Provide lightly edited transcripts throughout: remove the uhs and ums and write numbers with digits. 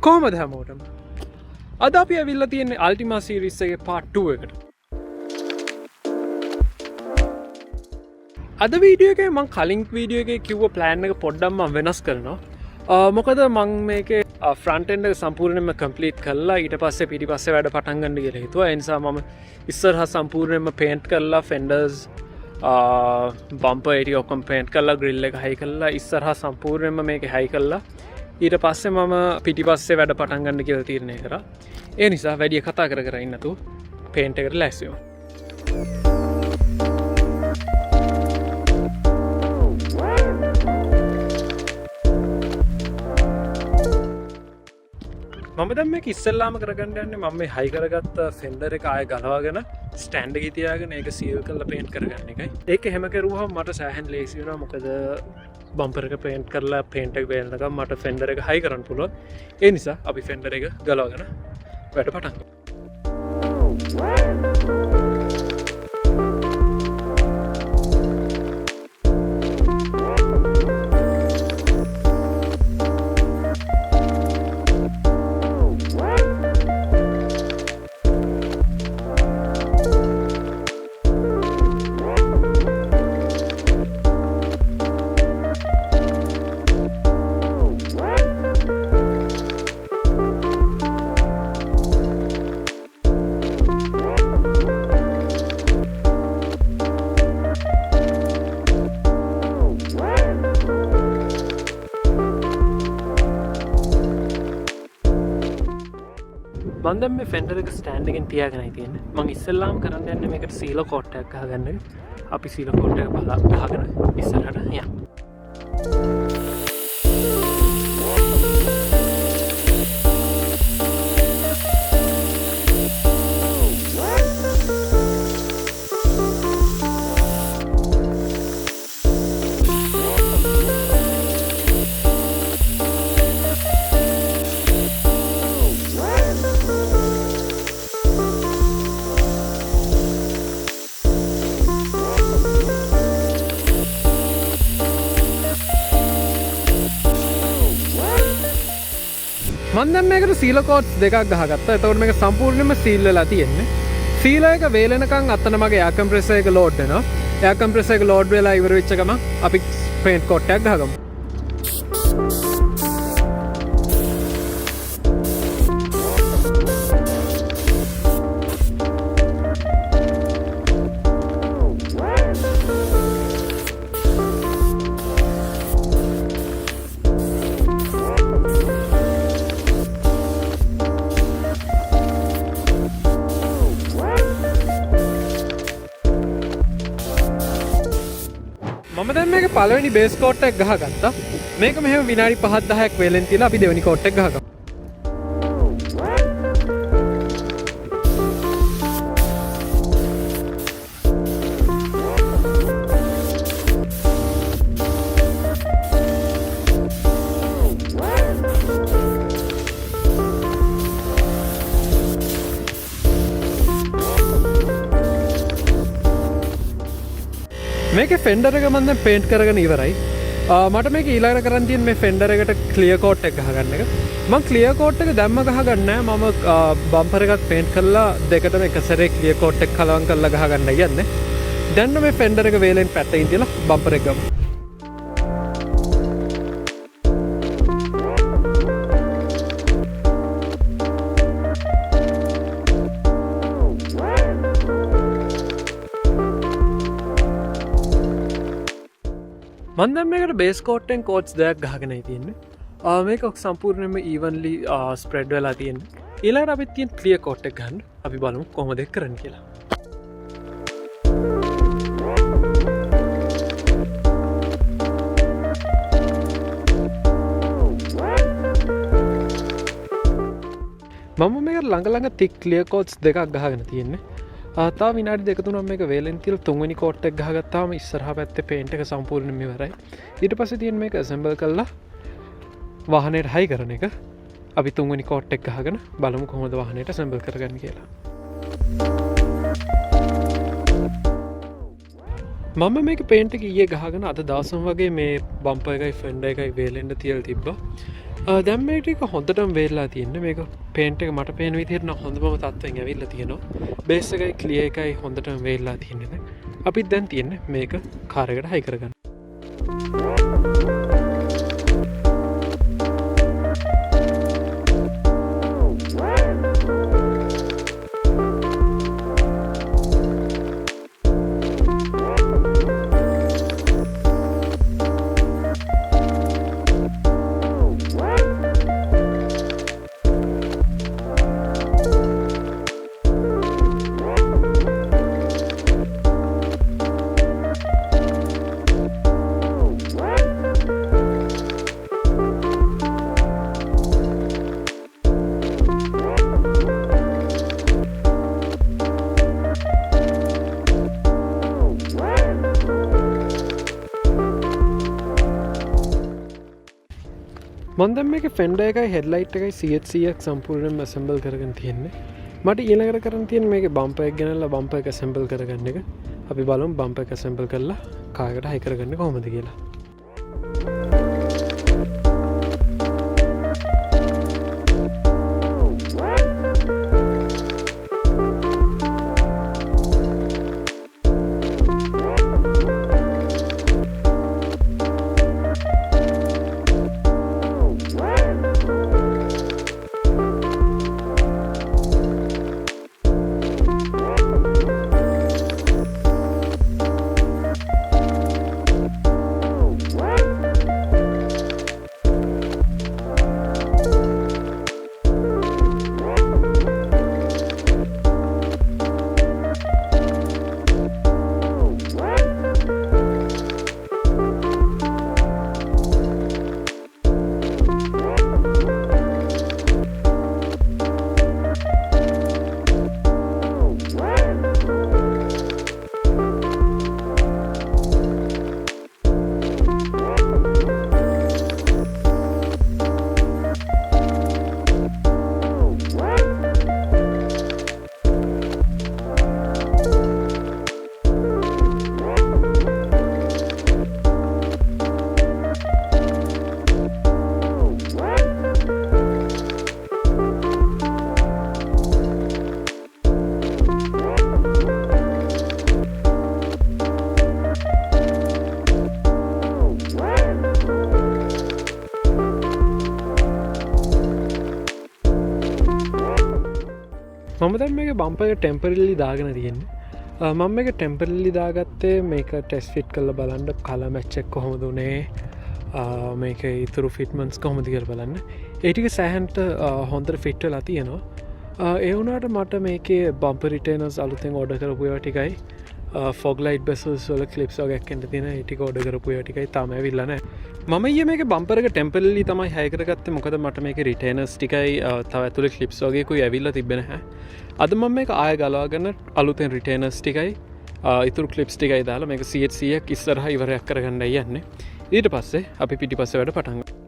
කොහමද හැමෝටම අද අපි ඇවිල්ලා තියෙන්නේ Altima series එකේ part 2 එකට. අද වීඩියෝ එකේ මම කලින් වීඩියෝ එකේ කිව්ව plan එක පොඩ්ඩක් මම වෙනස් කරනවා. මොකද මම මේකේ front end එක සම්පූර්ණයෙන්ම complete කරලා ඊට පස්සේ පිටිපස්සේ වැඩ පටන් ගන්න කියලා හිතුවා. ඒ නිසා මම ඉස්සරහා සම්පූර්ණයෙන්ම paint කරලා fenders bumper area ඔක්කොම paint කරලා grill එක high කරලා ඉස්සරහා සම්පූර්ණයෙන්ම මේක high කරලා ඊට පස්සේ මම පිටිපස්සේ වැඩ පටන් ගන්න කියලා තීරණය කරා. ඒ නිසා වැඩි කතා කර කර ඉන්න නැතුව paint එකට ලෑස්ති වෙමු. මම දැන් මේක ඉස්සෙල්ලාම කරගන්න යන්නේ මම මේ හයි කරගත්ත ෆෙන්ඩර් එක ආයෙ ගලවගෙන ස්ටෑන්ඩ් එකේ තියාගෙන ඒක සීල් කරලා පේන්ට් කරගන්න එකයි. ඒක එහෙම කරුවහම මට සෑහෙන ලේසි වෙනවා. මොකද බම්පර් එක පේන්ට් කරලා පේන්ට් එක වේලනකම් මට ෆෙන්ඩර් එක හයි කරන්න පුළුවන්. ඒ නිසා අපි ෆෙන්ඩර් එක ගලවගෙන වැඩ පටන් ගමු. මම දැන් මේ ෆෙන්ඩර් එක ස්ටෑන්ඩ් එකෙන් තියාගෙනයි තියෙන්නේ. මම ඉස්සෙල්ලාම කරන්න යන්නේ මේකට සීල කෝට් එකක් ගහගන්න. අපි සීල කෝට් එක ගහගෙන ඉස්සරහට යමු. මම දැන් මේකට සීල කෝට්ස් දෙකක් ගහගත්තා. එතකොට මේක සම්පූර්ණයෙන්ම සීල් වෙලා තියෙන්නේ. සීල එක වේලෙනකන් අතන මගේ එයාර් කම්ප්‍රෙසර් එක ලෝඩ් වෙනවා. එයාර් කම්ප්‍රෙසර් එක ලෝඩ් වෙලා ඉවර වෙච්ච ගමන් අපි පේන්ට් කෝට් එකක් ගහගමු. මම දැන් මේක පළවෙනි බේස් කෝට් එක ගහගත්තා. මේක මෙහෙම විනාඩි 5-10ක් වේලෙන් තියලා අපි දෙවෙනි කෝට් එක ගහගමු. මේක ෆෙන්ඩර් එක මම දැන් පේන්ට් කරගෙන ඉවරයි. මට මේක ඊළඟට කරන් තියෙන්නේ මේ ෆෙන්ඩර් එකට ක්ලියර් කෝට් එක ගහගන්න එක. මම ක්ලියර් කෝට් එක දැම්ම ගහගන්නේ නැහැ. මම බම්පර් එකත් පේන්ට් කරලා දෙකටම එක සැරේ ක්ලියර් කෝට් එක කලවම් කරලා ගහගන්නයි යන්නේ. දැන් මේ ෆෙන්ඩර් එක වේලෙන් පැත්තකින් තියලා බම්පර් එක ගමු. මම දැන් මේකට බේස් කෝට් එකෙන් කෝට්ස් දෙකක් ගහගෙනයි තියෙන්නේ. මේක සම්පූර්ණයෙන්ම evenly spread වෙලා තියෙන්නේ. ඊළඟට අපි තියෙන ක්ලියර් කෝට් එක ගන්න. අපි බලමු කොහොමද ඒක කරන්නේ කියලා. මම මේකට ළඟ thick clear coats දෙකක් ගහගෙන තියෙන්නේ. තා විනාඩි දෙක තුනක් මේක වේලෙන් තියලා තුන්වෙනි කෝට් එක ගහගත්තාම ඉස්සරහා පැත්තේ පේන්ට් එක සම්පූර්ණයෙන්ම ඉවරයි. ඊට පස්සේ තියෙන මේක assemble කරලා වාහනේට හයි කරන එක. අපි තුන්වෙනි කෝට් එක ගහගෙන බලමු කොහොමද වාහනේට assemble කරගන්නේ කියලා. මම මේක පේන්ට් එක ඊයේ ගහගෙන අද දවසම වගේ මේ බම්පර් එකයි ෆෙන්ඩර් එකයි වේලෙන්න තියලා තිබ්බා. දැම් මේ ටික හොඳටම වේල්ලා තියන්න මේක පේන්ට එක මට පේන විදිරන හොඳම තත්වෙන් ඇවිල්ල තියෙනවා බේස එකයි කලිය එකයි හොඳටම වේල්ලා තියන්නද අපිත් දැන් තියෙන්න මේක කාරකට හයි කරගන්න මන්දම් මේක ෆෙන්ඩ එකයි හෙඩ්ලයිට් එකයි සියක් සම්පූර්ණයෙන් ඇසම්බල් කරගන්න තියෙන්නේ මට ඊළඟට කරන් තියෙන මේක බම්ප එක ගෙනල්ලා බම්ප එක ඇසම්බල් කරගන්න එක අපි බලමු බම්ප එක ඇසම්බල් කරලා කායකට හයි කරගන්න කොහොමද කියලා මම දැන් මේක බම්ප එක ටෙම්පරරිලි දාගෙන තියෙන්නේ මම මේක ටෙම්පරරිලි දාගත්තේ මේක ටෙස්ට් ෆිට් කරලා බලන්න කලර් මැච් එක කොහොමද උනේ මේක ඉතුරු ෆිට්මන්ට්ස් කොහොමද කියලා බලන්න ඒ ටික සෑහෙන්ට හොඳට ෆිට වෙලා තියෙනවා ඒ වුණාට මට මේකේ බම්පර් රිටේනර්ස් අලුතෙන් ඕඩර් කරපු ඒවා ටිකයි ෆොග් ලයිට් බෙසල්ස් වල ක්ලිප්ස් වගේ එක්කෙන්න තියෙන ඒ ටික ඕඩර් කරපු ඒවා ටිකයි තාම ඇවිල්ලා නැහැ මම ඊයේ මේක බම්පර් එක ටෙම්පරරිලි තමයි හයි කරගත්තේ මොකද මට මේකේ රිටේනර්ස් ටිකයි තව ඇතුලේ ක්ලිප්ස් වගේ කුයි ඇවිල්ලා තිබ්බේ නැහැ අද මම මේක ආය ගලවාගෙන අලුතෙන් රිටේනර්ස් ටිකයි ඉතුරු ක්ලිප්ස් ටිකයි දාලා මේක 100ක් ඉස්සරහා ඉවරයක් කරගන්නයි යන්නේ ඊට පස්සේ අපි පිටිපස්සේ වැඩ පටන් ගමු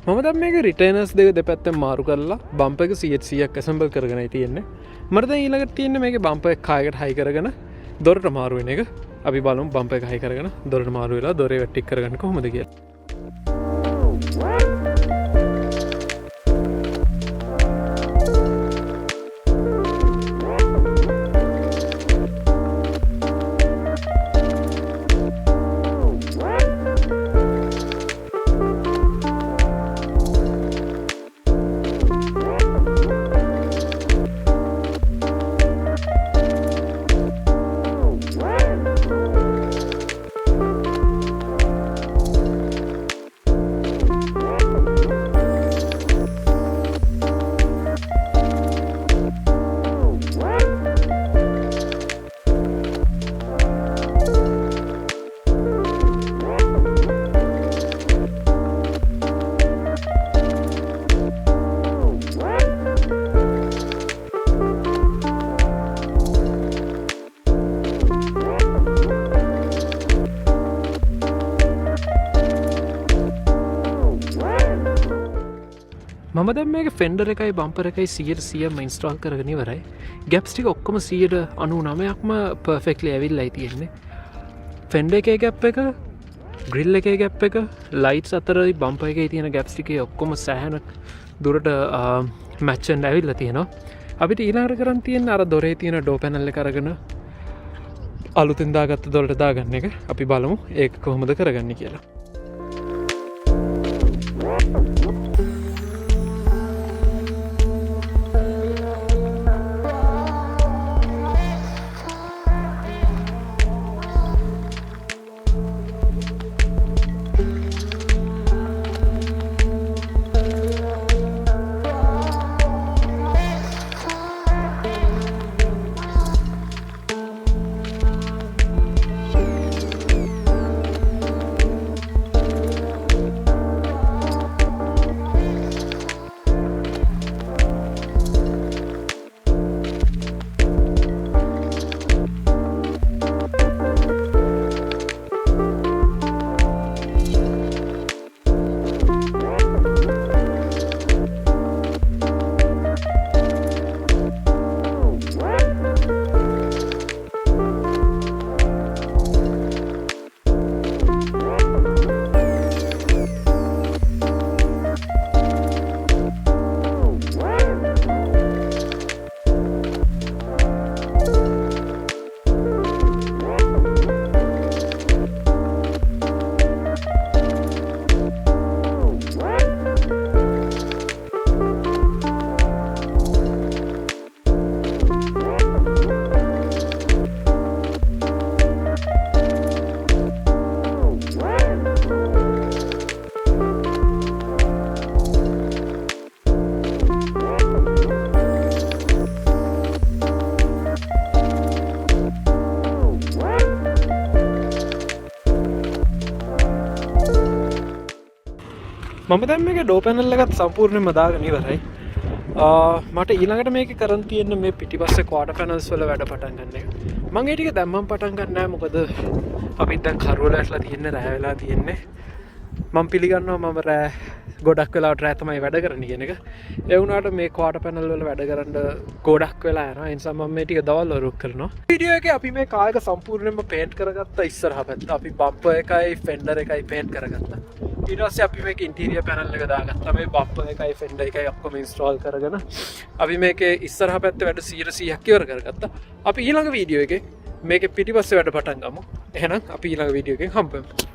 මම මේක රිටේනර්ස් දෙක දෙපැත්තෙන් මාරු කරලා බම්ප එක 100ක් ඇසම්බල් කරගෙනයි තියෙන්නේ මට දැන් ඊළඟට තියෙන්නේ මේකේ බම්ප එක කායකට හයි කරගෙන දොරට මාරු වෙන එක අපි බලමු බම්ප එක හයි කරගෙන දොරට මාරු වෙලා දොරේ වැටික් කරගන්න කොහොමද කියලා මම දැන් මේක ෆෙන්ඩර් එකයි බම්පර් එකයි 100%ම ඉන්ස්ටෝල් කරගෙන ඉවරයි. ගැප්ස් ටික ඔක්කොම 99%ක්ම පර්ෆෙක්ට්ලි ඇවිල්ලායි තියෙන්නේ. ෆෙන්ඩර් එකේ ගැප් එක, ග්‍රිල් එකේ ගැප් එක, ලයිට්ස් අතරයි බම්පර් එකේ තියෙන ගැප්ස් ටිකේ ඔක්කොම සෑහෙන දුරට මැච් වෙන්න ඇවිල්ලා තියෙනවා. අපිට ඊළඟට කරන් තියෙන අර දොරේ තියෙන ඩෝ පැනල් එක අරගෙන අලුතින් දාගත්ත දොරට දාගන්න එක. අපි බලමු ඒක කොහොමද කරගන්නේ කියලා. මම දැන් මේක ඩෝ පැනල් එකත් සම්පූර්ණයෙන්ම දාගෙන ඉවරයි. මට ඊළඟට මේක කරන් තියෙන්නේ මේ පිටිපස්සේ ක්වාටර් පැනල්ස් වල වැඩ පටන් ගන්න එක. මම ඒ ටික දැම්මම පටන් ගන්න නැහැ මොකද අපි දැන් කරුවල ඇట్లా තියෙන්නේ රැ වෙලා තියෙන්නේ. මම පිළිගන්නවා මම රැ ගොඩක් වෙලාවට රැ තමයි වැඩ කරන්නේ කියන එක. ඒ වුණාට මේ ක්වාටර් පැනල් වල වැඩ කරන්න ගොඩක් වෙලා යනවා. ඒ නිසා මම මේ ටික දවල් වල රුක් කරනවා. වීඩියෝ එකේ අපි මේ කාර් එක සම්පූර්ණයෙන්ම පේන්ට් කරගත්තා ඉස්සරහා පැත්ත. අපි බම්පර් එකයි ෆෙන්ඩර් එකයි පේන්ට් කරගත්තා. ඊට පස්සේ අපි මේක ඉන්ටීරියර් පැනල් එක දාගත්තා. මේ බම්පර් එකයි ෆෙන්ඩර් එකයි ඔක්කොම ඉන්ස්ටෝල් කරගෙන අපි මේකේ ඉස්සරහා පැත්තේ වැඩ 100%ක් ඉවර කරගත්තා. අපි ඊළඟ වීඩියෝ එකේ මේකේ පිටිපස්සේ වැඩ පටන් ගමු. එහෙනම් අපි ඊළඟ වීඩියෝ එකෙන් හම්බෙමු.